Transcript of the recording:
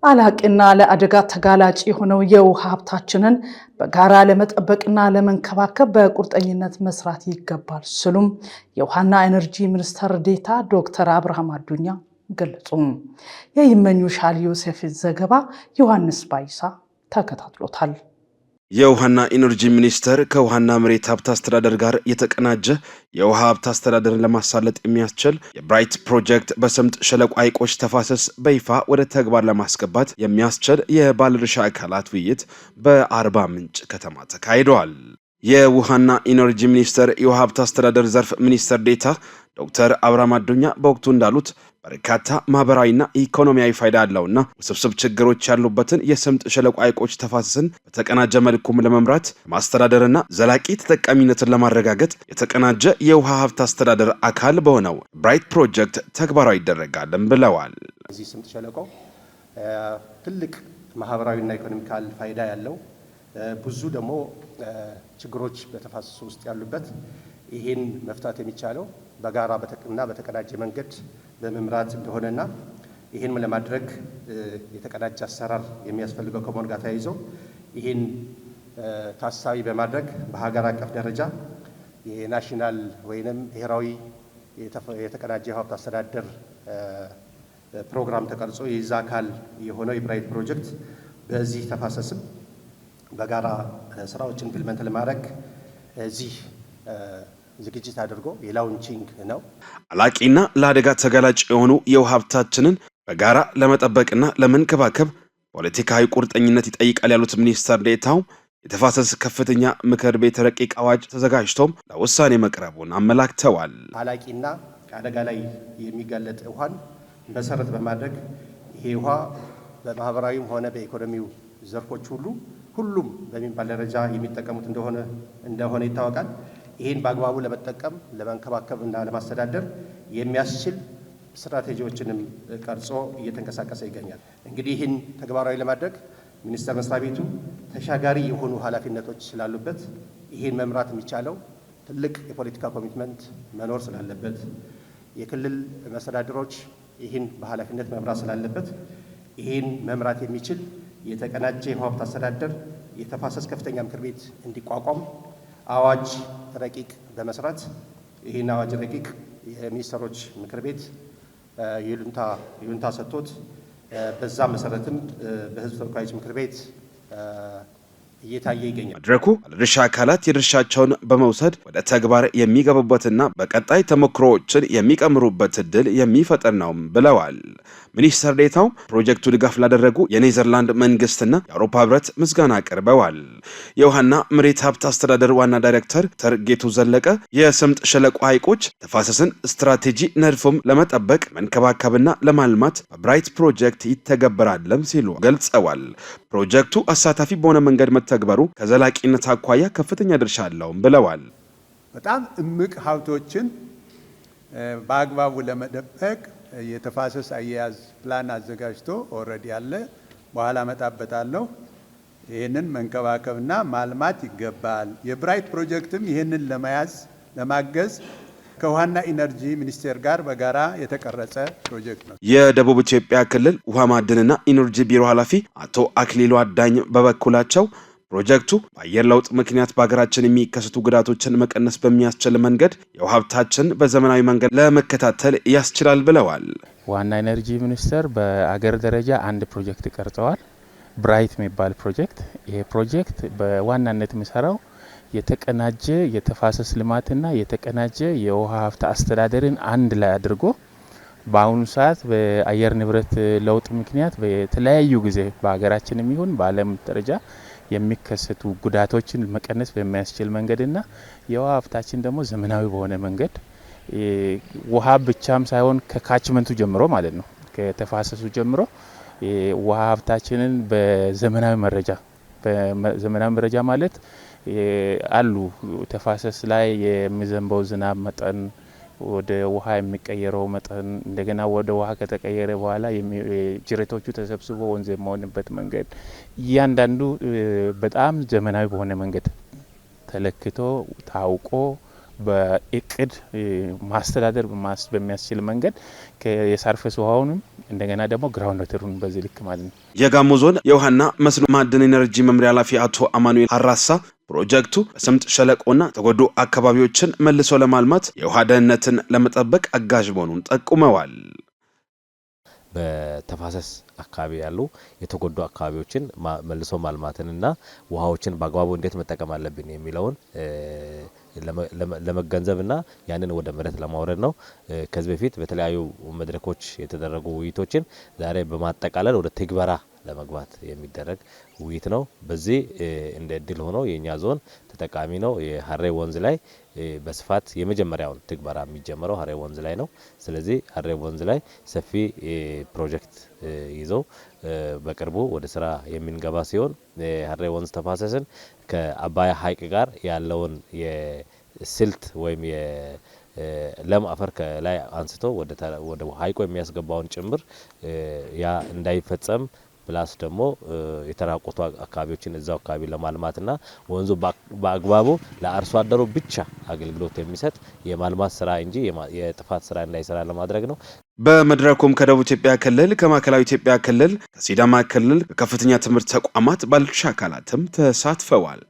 አላቂና ለአደጋ ተጋላጭ የሆነው የውሃ ሀብታችንን በጋራ ለመጠበቅና ለመንከባከብ በቁርጠኝነት መስራት ይገባል ሲሉም የውሃና ኢነርጂ ሚኒስትር ዴኤታ ዶክተር አብርሃም አዱኛ ገለጹ። የይመኙሻል ዮሴፍ ዘገባ ዮሐንስ ባይሳ ተከታትሎታል። የውሃና ኢነርጂ ሚኒስቴር ከውሃና መሬት ሀብት አስተዳደር ጋር የተቀናጀ የውሃ ሀብት አስተዳደርን ለማሳለጥ የሚያስችል የብራይት ፕሮጀክት በስምጥ ሸለቆ ሐይቆች ተፋሰስ በይፋ ወደ ተግባር ለማስገባት የሚያስችል የባለድርሻ አካላት ውይይት በአርባ ምንጭ ከተማ ተካሂዷል። የውሃና ኢነርጂ ሚኒስቴር የውሃ ሀብት አስተዳደር ዘርፍ ሚኒስትር ዴኤታ ዶክተር አብርሃም አዱኛ በወቅቱ እንዳሉት በርካታ ማህበራዊና ኢኮኖሚያዊ ፋይዳ ያለውና ውስብስብ ችግሮች ያሉበትን የስምጥ ሸለቆ ሐይቆች ተፋሰስን በተቀናጀ መልኩም ለመምራት ማስተዳደርና ዘላቂ ተጠቃሚነትን ለማረጋገጥ የተቀናጀ የውሃ ሀብት አስተዳደር አካል በሆነው ብራይት ፕሮጀክት ተግባራዊ ይደረጋልም ብለዋል። እዚህ ስምጥ ሸለቆ ትልቅ ማህበራዊና ኢኮኖሚካል ፋይዳ ያለው ብዙ ደግሞ ችግሮች በተፋሰሱ ውስጥ ያሉበት ይሄን መፍታት የሚቻለው በጋራ በተቀናጀ መንገድ በመምራት እንደሆነና ይሄን ለማድረግ የተቀናጀ አሰራር የሚያስፈልገው ከመሆኑ ጋር ተያይዞ ይሄን ታሳቢ በማድረግ በሀገር አቀፍ ደረጃ የናሽናል ወይንም ብሔራዊ የተቀናጀ ሀብት አስተዳደር ፕሮግራም ተቀርጾ የዛ አካል የሆነው የብራይት ፕሮጀክት በዚህ ተፋሰስም በጋራ ስራዎችን ኢምፕሊመንት ለማድረግ እዚህ ዝግጅት አድርጎ የላውንቺንግ ነው። አላቂና ለአደጋ ተጋላጭ የሆኑ የውሃ ሀብታችንን በጋራ ለመጠበቅና ለመንከባከብ ፖለቲካዊ ቁርጠኝነት ይጠይቃል ያሉት ሚኒስትር ዴኤታው የተፋሰስ ከፍተኛ ምክር ቤት ረቂቅ አዋጅ ተዘጋጅቶም ለውሳኔ መቅረቡን አመላክተዋል። አላቂና አደጋ ላይ የሚጋለጥ ውሃን መሰረት በማድረግ ይሄ ውሃ በማህበራዊም ሆነ በኢኮኖሚው ዘርፎች ሁሉም በሚባል ደረጃ የሚጠቀሙት እንደሆነ ይታወቃል። ይህን በአግባቡ ለመጠቀም ለመንከባከብ እና ለማስተዳደር የሚያስችል ስትራቴጂዎችንም ቀርጾ እየተንቀሳቀሰ ይገኛል። እንግዲህ ይህን ተግባራዊ ለማድረግ ሚኒስቴር መስሪያ ቤቱ ተሻጋሪ የሆኑ ኃላፊነቶች ስላሉበት ይህን መምራት የሚቻለው ትልቅ የፖለቲካ ኮሚትመንት መኖር ስላለበት፣ የክልል መስተዳድሮች ይህን በኃላፊነት መምራት ስላለበት ይህን መምራት የሚችል የተቀናጀ የውሃ ሀብት አስተዳደር የተፋሰስ ከፍተኛ ምክር ቤት እንዲቋቋም አዋጅ ረቂቅ በመስራት ይህን አዋጅ ረቂቅ የሚኒስትሮች ምክር ቤት ይሉንታ ሰጥቶት በዛ መሰረትም በሕዝብ ተወካዮች ምክር ቤት እየታየ ይገኛል። መድረኩ ባለድርሻ አካላት የድርሻቸውን በመውሰድ ወደ ተግባር የሚገቡበትና በቀጣይ ተሞክሮዎችን የሚቀምሩበት እድል የሚፈጥር ነው ብለዋል። ሚኒስትር ዴኤታው ፕሮጀክቱ ድጋፍ ላደረጉ የኔዘርላንድ መንግስትና የአውሮፓ ህብረት ምስጋና አቅርበዋል። የውሃና መሬት ሀብት አስተዳደር ዋና ዳይሬክተር ዶክተር ጌቱ ዘለቀ የስምጥ ሸለቆ ሐይቆች ተፋሰስን ስትራቴጂ ነድፎም ለመጠበቅ መንከባከብና ለማልማት በብራይት ፕሮጀክት ይተገበራልም ሲሉ ገልጸዋል። ፕሮጀክቱ አሳታፊ በሆነ መንገድ መተግበሩ ከዘላቂነት አኳያ ከፍተኛ ድርሻ አለውም ብለዋል። በጣም እምቅ ሀብቶችን በአግባቡ ለመጠበቅ የተፋሰስ አያያዝ ፕላን አዘጋጅቶ ኦልሬዲ ያለ በኋላ መጣበታለሁ። ይህንን መንከባከብና ማልማት ይገባል። የብራይት ፕሮጀክትም ይህንን ለማገዝ ከውሃና ኢነርጂ ሚኒስቴር ጋር በጋራ የተቀረጸ ፕሮጀክት ነው። የደቡብ ኢትዮጵያ ክልል ውሃ ማዕድንና ኢነርጂ ቢሮ ኃላፊ አቶ አክሊሉ አዳኝ በበኩላቸው ፕሮጀክቱ በአየር ለውጥ ምክንያት በሀገራችን የሚከሰቱ ጉዳቶችን መቀነስ በሚያስችል መንገድ የውሃ ሀብታችን በዘመናዊ መንገድ ለመከታተል ያስችላል ብለዋል። ውሃና ኢነርጂ ሚኒስቴር በአገር ደረጃ አንድ ፕሮጀክት ቀርጸዋል። ብራይት የሚባል ፕሮጀክት። ይሄ ፕሮጀክት በዋናነት የሚሰራው የተቀናጀ የተፋሰስ ልማትና የተቀናጀ የውሃ ሀብት አስተዳደርን አንድ ላይ አድርጎ በአሁኑ ሰዓት በአየር ንብረት ለውጥ ምክንያት በተለያዩ ጊዜ በሀገራችንም ይሁን በዓለም ደረጃ የሚከሰቱ ጉዳቶችን መቀነስ በሚያስችል መንገድና የውሃ ሀብታችን ደግሞ ዘመናዊ በሆነ መንገድ ውሃ ብቻም ሳይሆን ከካችመንቱ ጀምሮ ማለት ነው ከተፋሰሱ ጀምሮ ውሃ ሀብታችንን በዘመናዊ መረጃ ማለት አሉ ተፋሰስ ላይ የሚዘንበው ዝናብ መጠን ወደ ውሃ የሚቀየረው መጠን እንደገና ወደ ውሃ ከተቀየረ በኋላ ጅረቶቹ ተሰብስቦ ወንዝ የሚሆንበት መንገድ እያንዳንዱ በጣም ዘመናዊ በሆነ መንገድ ተለክቶ ታውቆ በእቅድ ማስተዳደር በሚያስችል መንገድ የሰርፌስ ውሃውንም እንደገና ደግሞ ግራውንድ ወተሩን በዚህ ልክ ማለት ነው። የጋሞ ዞን የውሃና መስኖ ማዕድን ኢነርጂ መምሪያ ኃላፊ አቶ አማኑኤል አራሳ ፕሮጀክቱ በስምጥ ሸለቆና ተጎዱ አካባቢዎችን መልሶ ለማልማት የውሃ ደህንነትን ለመጠበቅ አጋዥ መሆኑን ጠቁመዋል። በተፋሰስ አካባቢ ያሉ የተጎዱ አካባቢዎችን መልሶ ማልማትንና ውሃዎችን በአግባቡ እንዴት መጠቀም አለብን የሚለውን ለመገንዘብና ያንን ወደ መሬት ለማውረድ ነው። ከዚህ በፊት በተለያዩ መድረኮች የተደረጉ ውይይቶችን ዛሬ በማጠቃለል ወደ ትግበራ ለመግባት የሚደረግ ውይይት ነው። በዚህ እንደ እድል ሆኖ የኛ ዞን ተጠቃሚ ነው። የሐሬ ወንዝ ላይ በስፋት የመጀመሪያውን ትግበራ የሚጀምረው ሐሬ ወንዝ ላይ ነው። ስለዚህ ሐሬ ወንዝ ላይ ሰፊ ፕሮጀክት ይዘው በቅርቡ ወደ ስራ የሚንገባ ሲሆን ሐሬ ወንዝ ተፋሰስን ከአባያ ሐይቅ ጋር ያለውን የስልት ወይም ለም አፈር ከላይ አንስቶ ወደ ሐይቁ የሚያስገባውን ጭምር ያ እንዳይፈጸም ፕላስ ደግሞ የተራቆቱ አካባቢዎችን እዛው አካባቢ ለማልማትና ወንዙ በአግባቡ ለአርሶ አደሩ ብቻ አገልግሎት የሚሰጥ የማልማት ስራ እንጂ የጥፋት ስራ እንዳይሰራ ለማድረግ ነው። በመድረኩም ከደቡብ ኢትዮጵያ ክልል፣ ከማዕከላዊ ኢትዮጵያ ክልል፣ ከሲዳማ ክልል ከፍተኛ ትምህርት ተቋማት ባለድርሻ አካላትም ተሳትፈዋል።